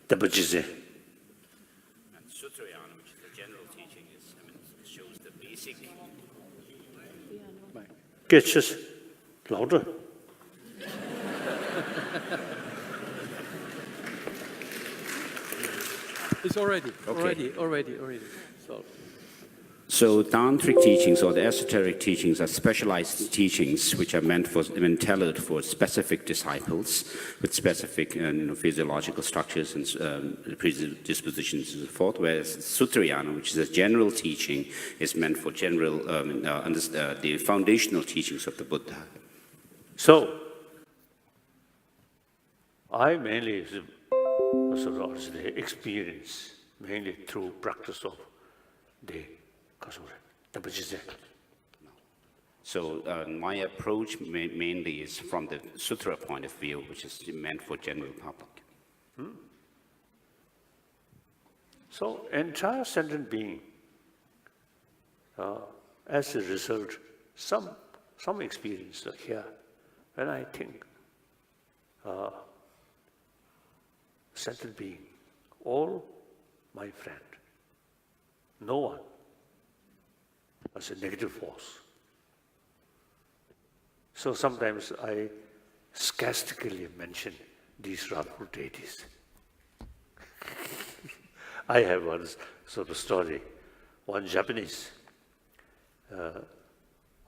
Tabajize. And Sutrayana, which is the general teaching, shows the basic. Get just louder. It's already. So tantric teachings or the esoteric teachings are specialized teachings which are meant tailored for specific disciples with specific physiological structures and predispositions and so forth, whereas Sutrayana, which is a general teaching, is meant for general, the foundational teachings of the Buddha. So, I mainly the experience, mainly through practice of the So my approach mainly is from the sutra point of view, which is meant for general public. So entire sentient being, as a result, some experience here, and I think sentient being, all my friend, no one as a negative force. So sometimes I sarcastically mention these wrathful deities. I have one sort of story. One Japanese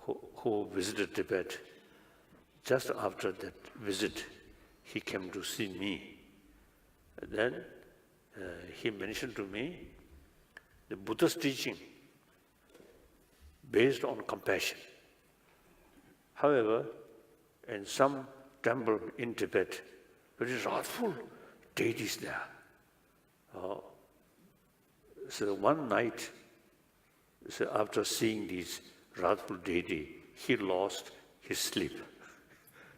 who visited Tibet, just after that visit, he came to see me. Then he mentioned to me the Buddha's teaching based on compassion. However, in some temple in Tibet, very wrathful deities there. So one night, after seeing these wrathful deity, he lost his sleep.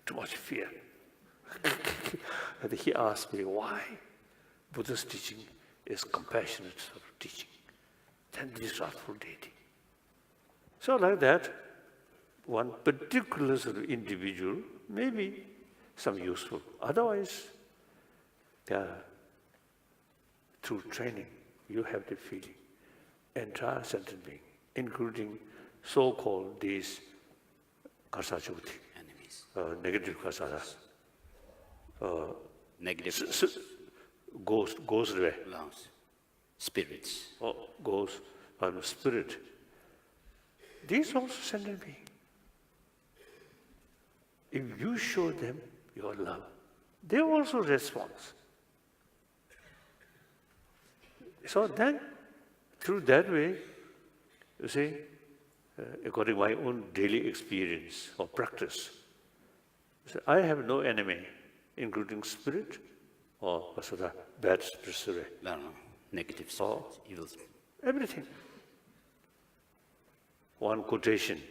Too much fear. And he asked me why Buddha's teaching is compassionate sort of teaching than this wrathful deity. So like that, one particular sort of individual may be some useful. Otherwise, through training, you have the feeling, entire sentient being, including so-called these kasajoti, Enemies. negative kasajas, Negative goes away. Spirits. Goes spirit. These also sentient beings. If you show them your love, they also respond. So then, through that way, you see, according to my own daily experience or practice, I have no enemy, including spirit or bad spirit. No, negative spirits, evil spirits. Everything. One quotation,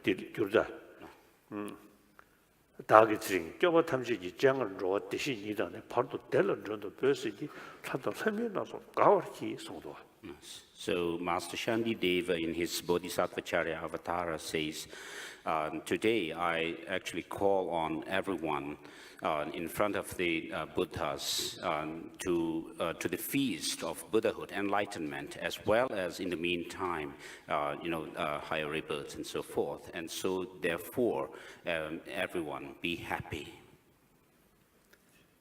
Gyurda. 다기트링 껴버 탐지기 장을 로 대신이다네 바로 델런 정도 벌스기 타도 설명나서 가오르기 송도. So Master Shantideva in his Bodhisattvacharya Avatara says, today I actually call on everyone in front of the Buddhas to the feast of Buddhahood, enlightenment, as well as in the meantime, higher rebirths and so forth. And so therefore, everyone be happy.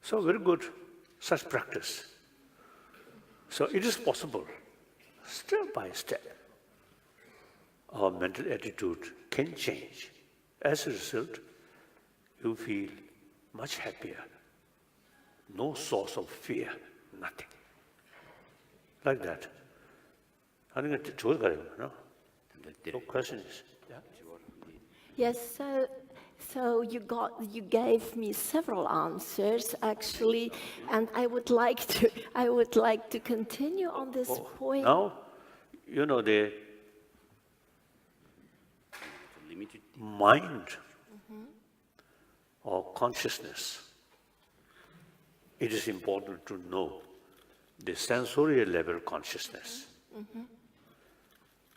So very good, such practice. So it is possible, step by step, our mental attitude can change. As a result, you feel much happier. No source of fear, nothing. Like that. I think it's good, no? No questions. Yeah? Yes, so you gave me several answers actually, and I would like to continue on this point. Now, the mind or consciousness, it is important to know the sensorial level consciousness.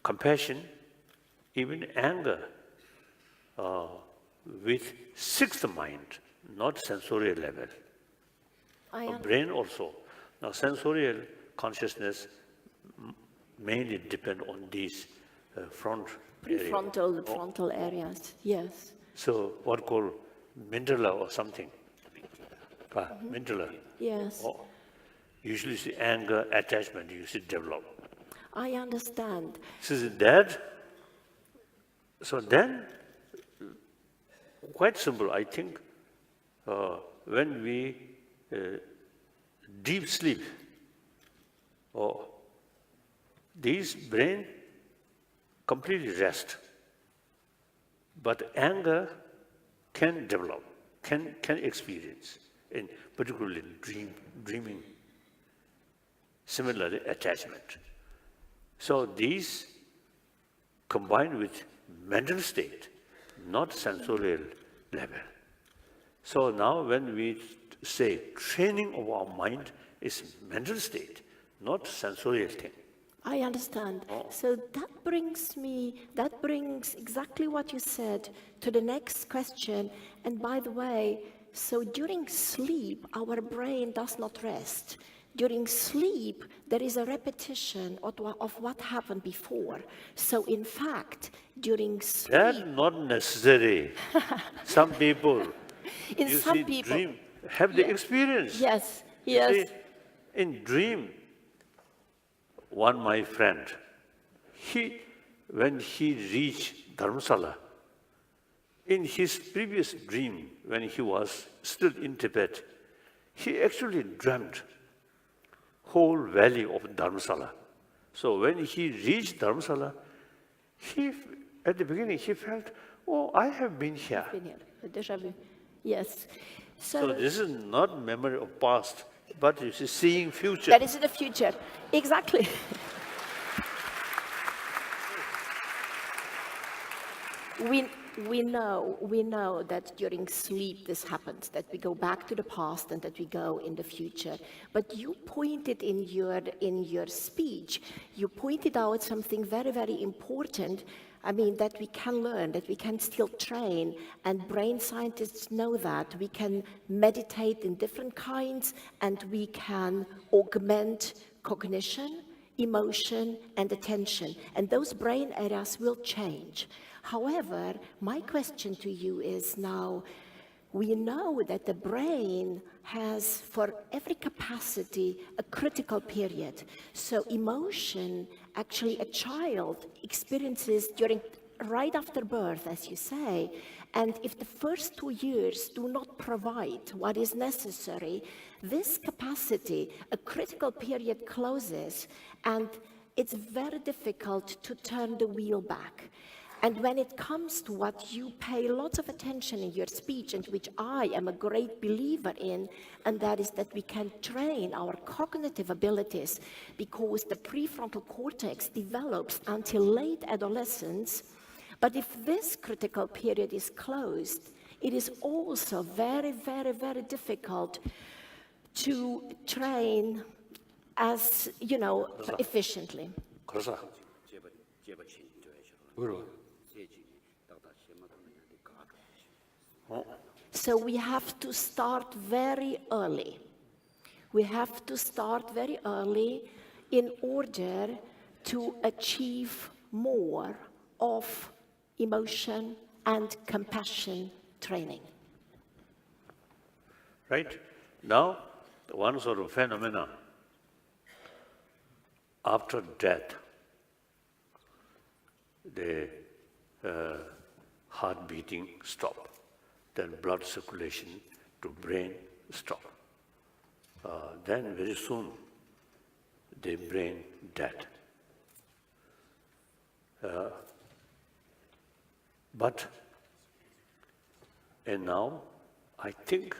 Compassion, even anger, with sixth mind, not sensorial level. Brain also, Now, sensorial consciousness mainly depend on these front Prefrontal, the area. frontal areas, yes. So what called mandala or something? Mandala. Yes, Or usually see anger, attachment, you see develop. I understand. So that, so then, quite simple, I think, when we deep sleep, or these brain completely rest, but anger can develop, can experience, in particularly in dreaming. Similarly, attachment. So these combined with mental state, not sensorial level. So now when we say training of our mind is mental state, not sensorial thing. I understand. So that brings exactly what you said to the next question. And by the way, so during sleep, our brain does not rest. During sleep, there is a repetition of what happened before. So in fact, during sleep... That's not necessary. Some people, in you some see, people, dream, have the experience. Yes, You yes. see, in dream, one my friend, when he reached Dharamsala, in his previous dream, when he was still in Tibet, he actually dreamt whole valley of Dharamsala. So when he reached Dharamsala, at the beginning he felt, oh, I have been here. Been here, a déjà vu. Yes. So this is not memory of past, but you see, seeing future. That is in the future. Exactly. We know that during sleep this happens, that we go back to the past and that we go in the future. But you pointed in your speech, you pointed out something very, very important. I mean, that we can learn, that we can still train, and brain scientists know that. We can meditate in different kinds, and we can augment cognition, emotion, and attention. And those brain areas will change. However, my question to you is now, we know that the brain has, for every capacity, a critical period. So emotion, actually a child experiences right after birth, as you say, and if the first 2 years do not provide what is necessary, this capacity, a critical period closes, and it's very difficult to turn the wheel back. And when it comes to what you pay lots of attention in your speech, and which I am a great believer in, and that is that we can train our cognitive abilities, because the prefrontal cortex develops until late adolescence. But if this critical period is closed, it is also very, very, very difficult to train as, efficiently. So we have to start very early. We have to start very early in order to achieve more of emotion and compassion training. Right? Now, one sort of phenomena, after death, the heart beating stop, then blood circulation to brain stop. Then very soon, the brain dead. And now, I think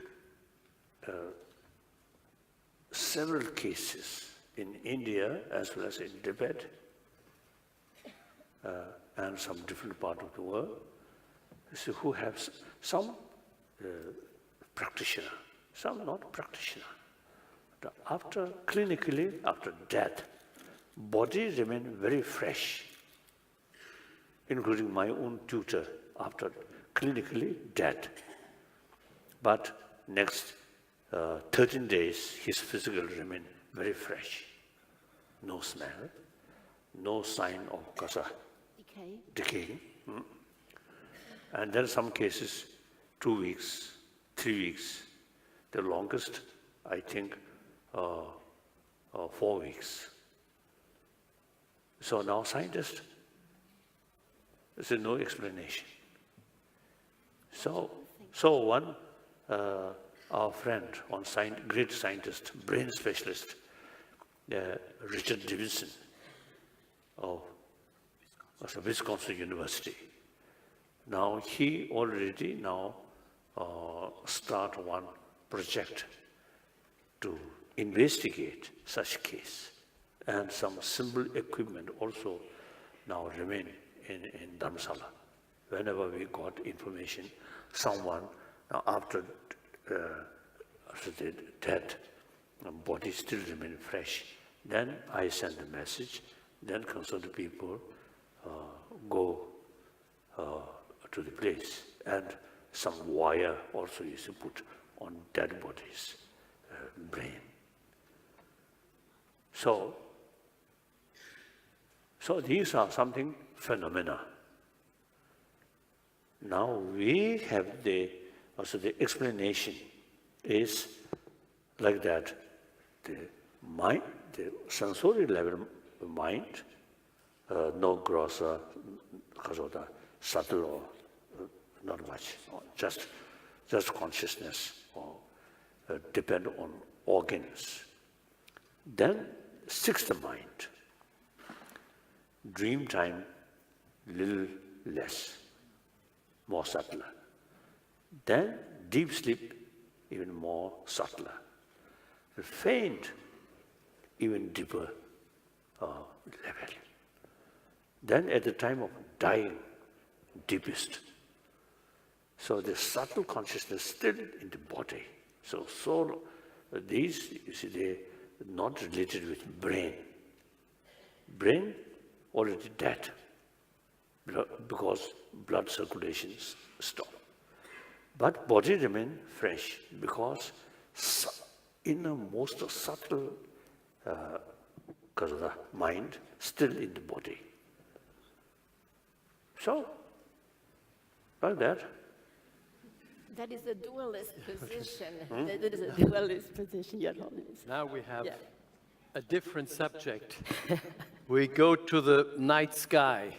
several cases in India as well as in Tibet and some different part of the world, so who have some practitioner, some not practitioner. Clinically, after death, body remain very fresh, including my own tutor after clinically dead. But next 13 days, his physical remain very fresh. No smell, no sign of kasa decaying. And then some cases, 2 weeks, 3 weeks. The longest, I think, 4 weeks. So now scientists, there's no explanation. So one, our friend, one great scientist, brain specialist, Richard Davidson of Wisconsin University. Now he already start one project to investigate such case, and some simple equipment also now remain in Dharamsala. Whenever we got information, someone after the death, body still remain fresh, then I send a message, then concerned people go to the place, and some wire also is put on dead bodies, brain. So these are something phenomena. Now we have also the explanation is like that. The mind, the sensory level mind, no grosser, subtle or not much, just consciousness, or depend on organs. Then sixth mind, dream time, little less, more subtler. Then deep sleep, even more subtler. The faint, even deeper level. Then at the time of dying, deepest. So the subtle consciousness still in the body. So these, you see, they're not related with brain. Brain already dead because blood circulation stopped. But body remain fresh because innermost subtle mind still in the body. So, like that. That is a dualist position. That is a dualist position, Your Holiness. Now we have a different subject. We go to the night sky.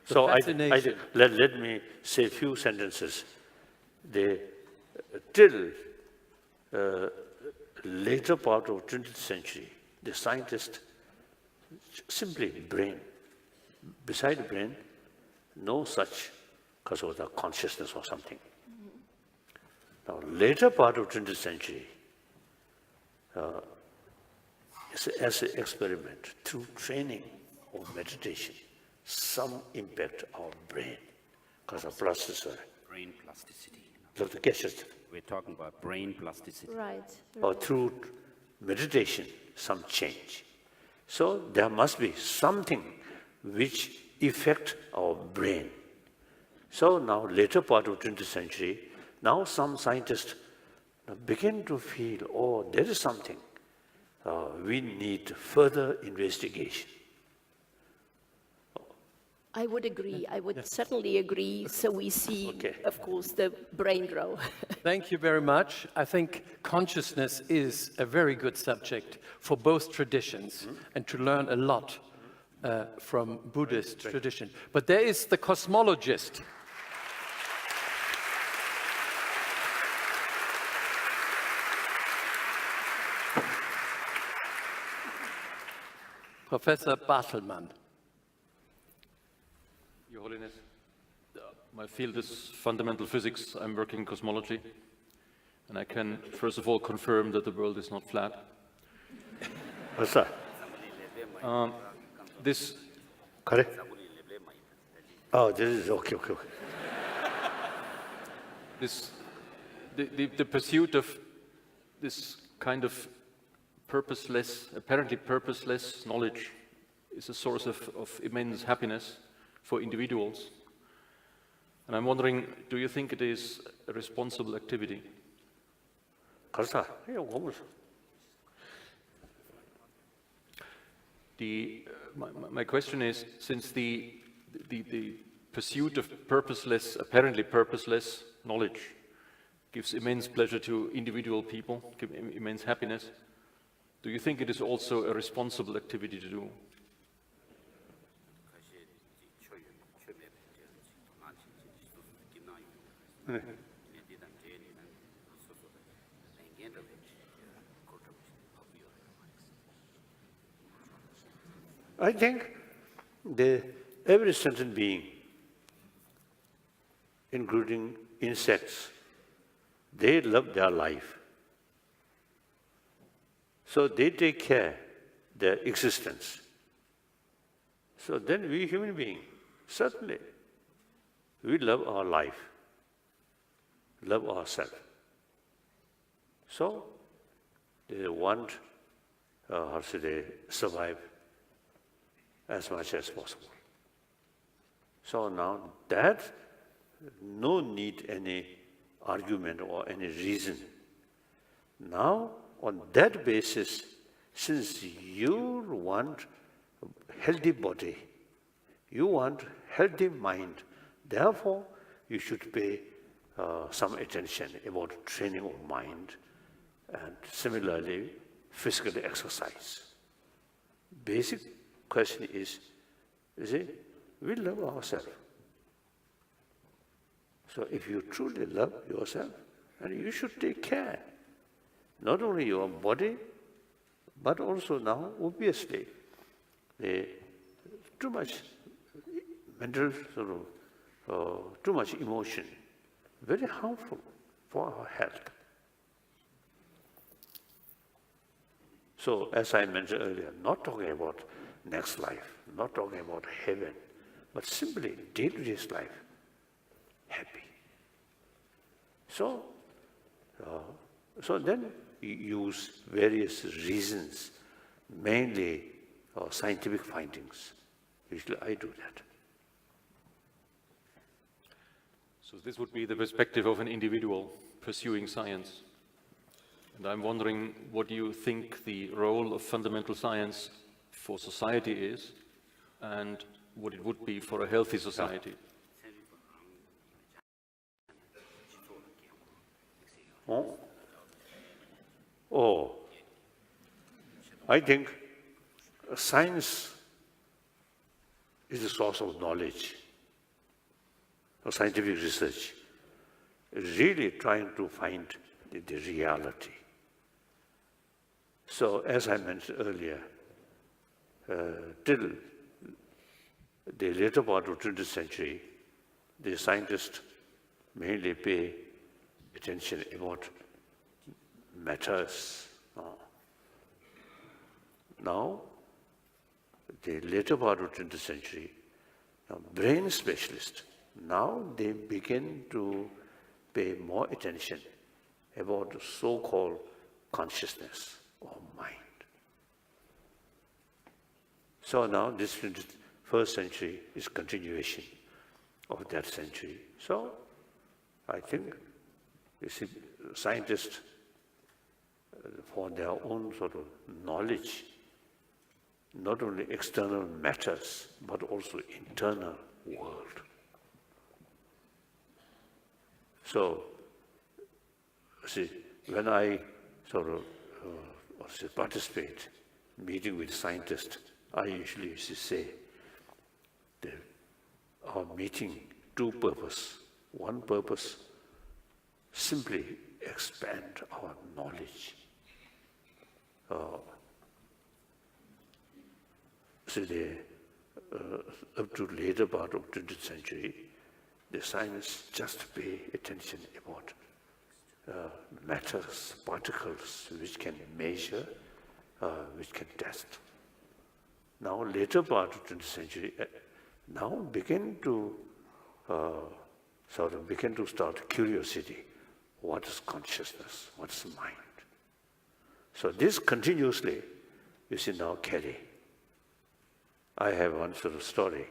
So let me say a few sentences. Till later part of 20th century, the scientists simply brain. Beside brain, no such because of the consciousness or something. Now, later part of 20th century, as an experiment, through training or meditation, some impact our brain because of plasticity. Brain plasticity. We're talking about brain plasticity. Right. Or through meditation, some change. So there must be something which affect our brain. So now, later part of 20th century, now some scientists begin to feel, oh, there is something. We need further investigation. I would agree. I would certainly agree. So we see, of course, the brain grow. Thank you very much. I think consciousness is a very good subject for both traditions and to learn a lot from Buddhist tradition. But there is the cosmologist. Professor Bartelmann. Your Holiness, my field is fundamental physics. I'm working in cosmology. And I can, first of all, confirm that the world is not flat. What's that? This... Correct? Oh, this is okay. The pursuit of this kind of apparently purposeless knowledge is a source of immense happiness for individuals. And I'm wondering, do you think it is a responsible activity? My question is, since the pursuit of purposeless, apparently purposeless knowledge gives immense pleasure to individual people, gives immense happiness, do you think it is also a responsible activity to do? I think every sentient being, including insects, they love their life. So they take care of their existence. So then we human beings, certainly, we love our life, love ourselves. So they want, how should they survive as much as possible. So now that, no need any argument or any reason. Now, on that basis, since you want a healthy body, you want healthy mind, therefore you should pay some attention about training of mind, and similarly, physical exercise. Basic question is, you see, we love ourselves. So if you truly love yourself, and you should take care, not only your body, but also now, obviously, too much mental too much emotion, very harmful for our health. So, as I mentioned earlier, not talking about next life, not talking about heaven, but simply day-to-day life, happy. So then you use various reasons, mainly scientific findings. Usually I do that. So this would be the perspective of an individual pursuing science. And I'm wondering, what do you think the role of fundamental science for society is, and what it would be for a healthy society? I think science is a source of knowledge, of scientific research, really trying to find the reality. So, as I mentioned earlier, till the later part of the 20th century, the scientists mainly pay attention about matters. Now, the later part of the 20th century, brain specialists, now they begin to pay more attention about so-called consciousness or mind. So now this 21st century is continuation of that century. So I think, you see, scientists, for their own sort of knowledge, not only external matters, but also internal world. So, see, when I sort of participate, meeting with scientists, I usually used to say that our meeting, two purposes. One purpose, simply expand our knowledge. Up to later part of 20th century, the science just pay attention about matters, particles, which can measure, which can test. Now, later part of 20th century, now begin to start curiosity. What is consciousness? What is mind? So this continuously, you see, now carry. I have one sort of story.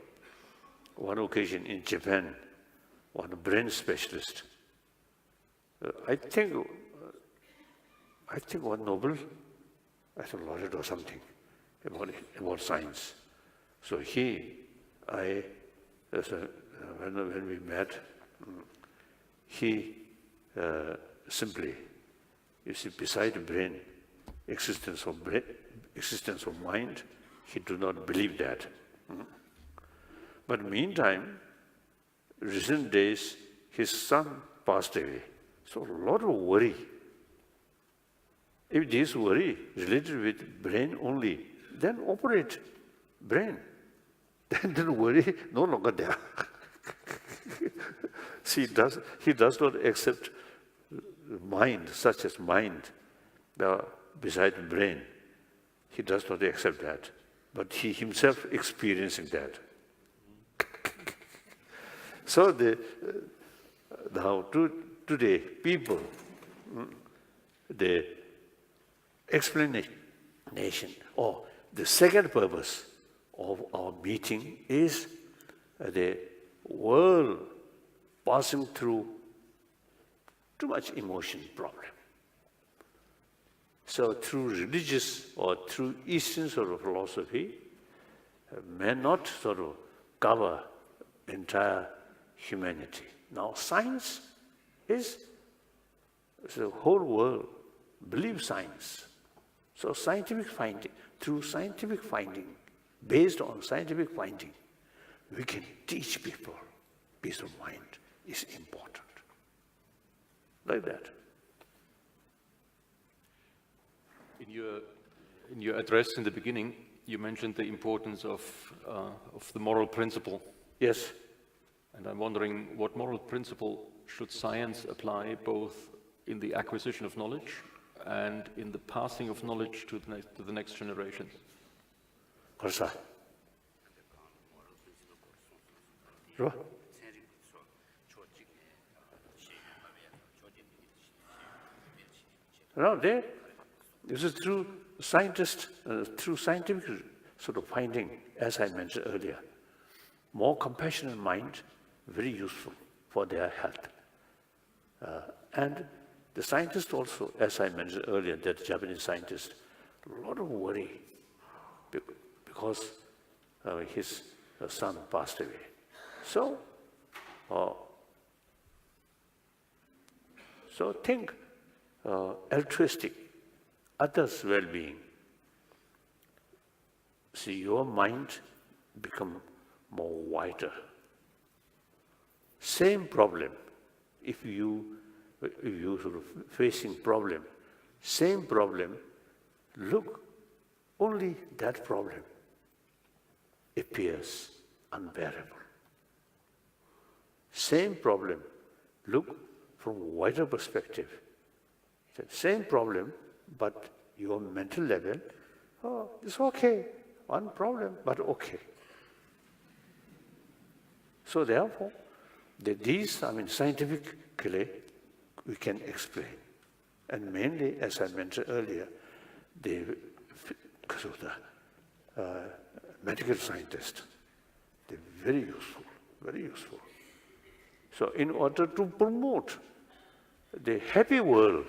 One occasion in Japan, one brain specialist, I think one Nobel, I think laureate or something, about science. So when we met, he simply, you see, beside brain, existence of mind, he do not believe that. But meantime, recent days, his son passed away. So a lot of worry. If this worry related with brain only, then operate brain. Then worry no longer there. See, he does not accept mind, such as mind, beside brain. He does not accept that. But he himself experiencing that. So now today, people, the explanation, or the second purpose of our meeting is the world passing through too much emotion problem. So through religious or through Eastern sort of philosophy, may not sort of cover entire humanity. Now science is the whole world believes science. So scientific finding, through scientific finding, based on scientific finding, we can teach people peace of mind is important. Like that. In your address in the beginning, you mentioned the importance of the moral principle. Yes. And I'm wondering, what moral principle should science apply both in the acquisition of knowledge and in the passing of knowledge to the next generations? Korsa. No, this is through scientists, through scientific sort of finding, as I mentioned earlier. More compassionate mind, very useful for their health. And the scientists also, as I mentioned earlier, that Japanese scientist, a lot of worry because his son passed away. So think altruistic, others' well-being. See, your mind become more wider. Same problem, if you sort of facing problem, same problem, look, only that problem appears unbearable. Same problem, look from a wider perspective. Same problem, but your mental level, oh, it's okay, one problem, but okay. So therefore, these, scientifically, we can explain. And mainly, as I mentioned earlier, because of the medical scientists, they're very useful, very useful. So in order to promote the happy world,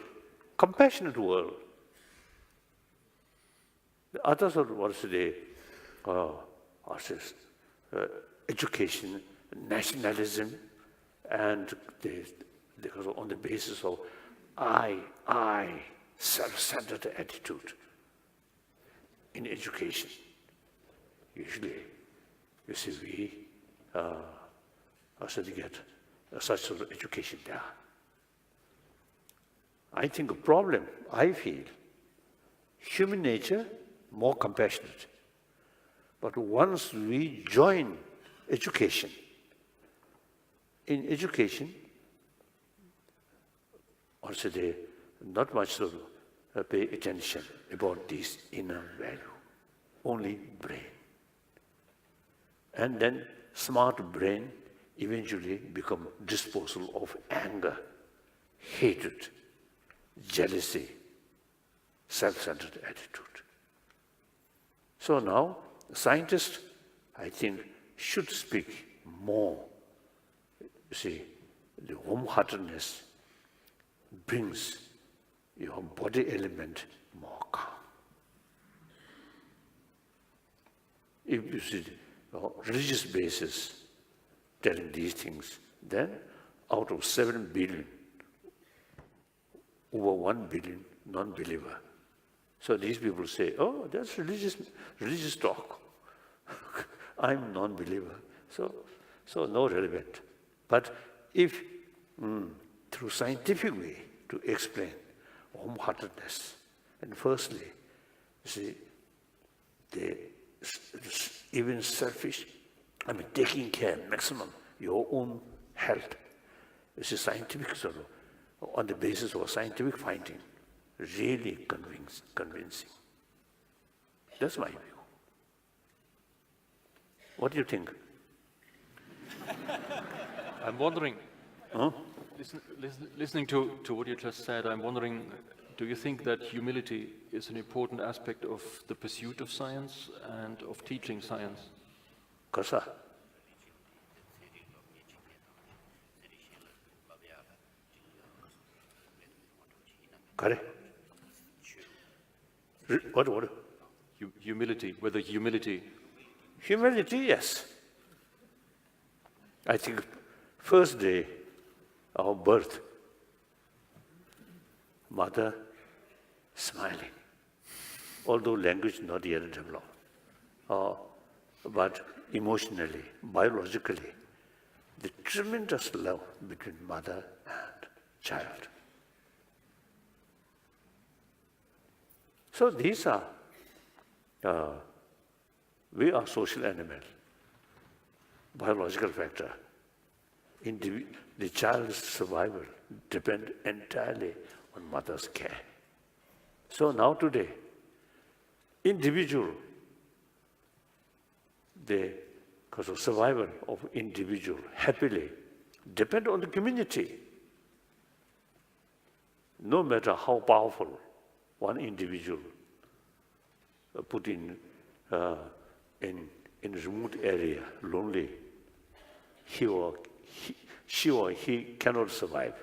compassionate world, the others are what's the education, nationalism, and because on the basis of I, self-centered attitude in education. Usually, you see, we get such sort of education there. I think a problem, I feel, human nature, more compassionate. But once we join education, in education, also they not much sort of pay attention about this inner value, only brain. And then smart brain eventually become disposal of anger, hatred, jealousy, self-centered attitude. So now, scientists, I think, should speak more. You see, the warm-heartedness brings your body element more calm. if you see religious basis telling these things, then out of 7 billion, over 1 billion non-believer. So these people say, oh, that's religious talk. I'm non-believer. So no relevant. But if through scientific way to explain warm-heartedness, and firstly, you see, even selfish, taking care maximum your own health. This is scientific sort of, on the basis of scientific finding, really convincing. That's my view. What do you think? I'm wondering, listening to what you just said, I'm wondering, do you think that humility is an important aspect of the pursuit of science and of teaching science? Kasa? Correct? What? Humility, whether humility... Humility, yes. I think first day of birth, mother smiling, although language not yet developed, but emotionally, biologically, the tremendous love between mother and child. So these are, we are social animal, biological factor. The child's survival depends entirely on mother's care. So now today, individual, because of survival of individual happily depend on the community. No matter how powerful one individual put in a remote area, lonely, she or he cannot survive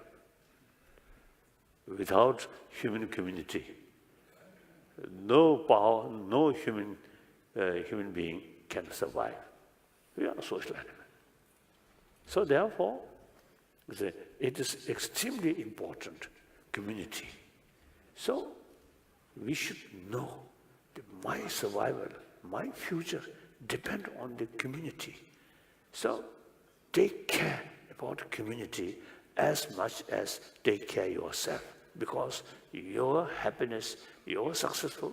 without human community. No power, no human being can survive. We are a social animal. So therefore, it is extremely important, community. So we should know that my survival, my future depend on the community. So take care about the community as much as take care yourself, because your happiness, your successful,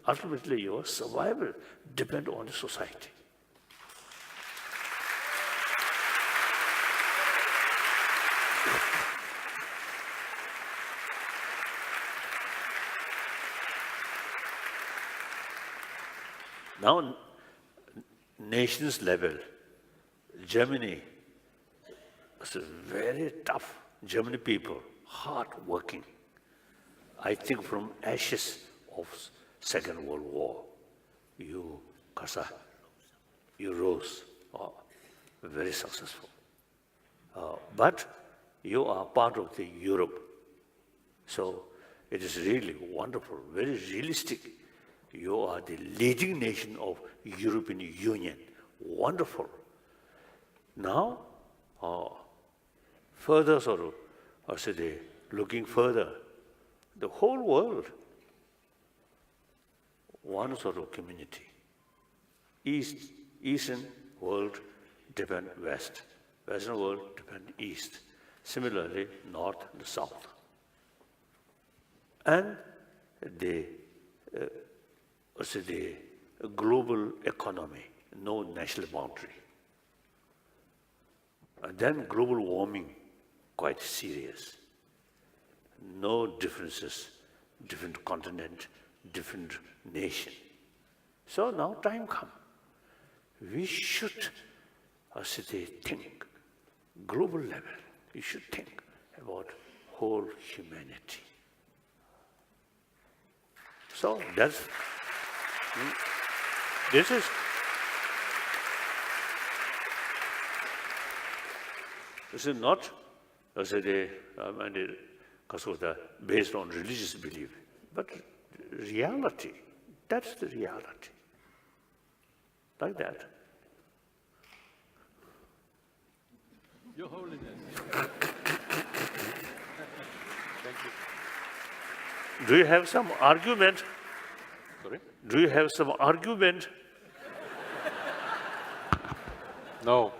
ultimately your survival depend on the society. Now, nations level, Germany is very tough. German people, hard working. I think from ashes of Second World War, you rose, very successful. But you are part of the Europe, so it is really wonderful, very realistic. You are the leading nation of European Union. Wonderful. Now, further looking further, the whole world, one sort of community. Eastern world depend West. Western world depend East. Similarly, North and South. And the global economy, no national boundary. And then global warming, quite serious. No differences, different continent, different nation. So now time comes. We should think, global level, we should think about whole humanity. So that's, this is not based on religious belief, but reality. That's the reality. like that. Your Holiness. Thank you. Do you have some argument? Sorry? Do you have some argument? No.